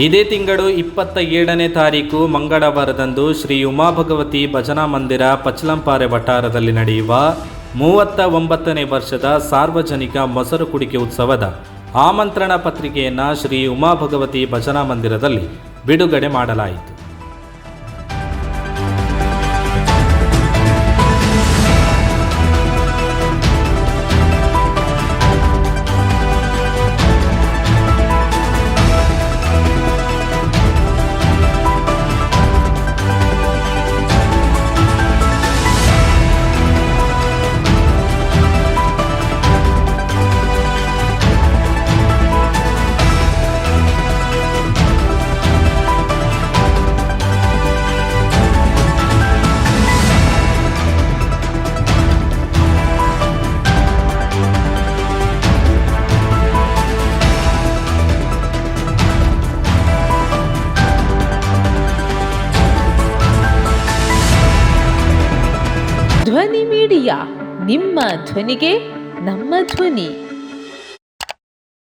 ಇದೇ ತಿಂಗಳು 27ನೇ ತಾರೀಕು ಮಂಗಳವಾರದಂದು ಶ್ರೀ ಉಮಾಭಗವತಿ ಭಜನಾ ಮಂದಿರ ಪಚ್ಚಲಂಪಾರೆ ವಠಾರದಲ್ಲಿ ನಡೆಯುವ 39ನೇ ವರ್ಷದ ಸಾರ್ವಜನಿಕ ಮೊಸರು ಕುಡಿಕೆ ಉತ್ಸವದ ಆಮಂತ್ರಣ ಪತ್ರಿಕೆಯನ್ನು ಶ್ರೀ ಉಮಾಭಗವತಿ ಭಜನಾ ಮಂದಿರದಲ್ಲಿ ಬಿಡುಗಡೆ ಮಾಡಲಾಯಿತು. ಧ್ವನಿ ಮೀಡಿಯಾ, ನಿಮ್ಮ ಧ್ವನಿಗೆ ನಮ್ಮ ಧ್ವನಿ.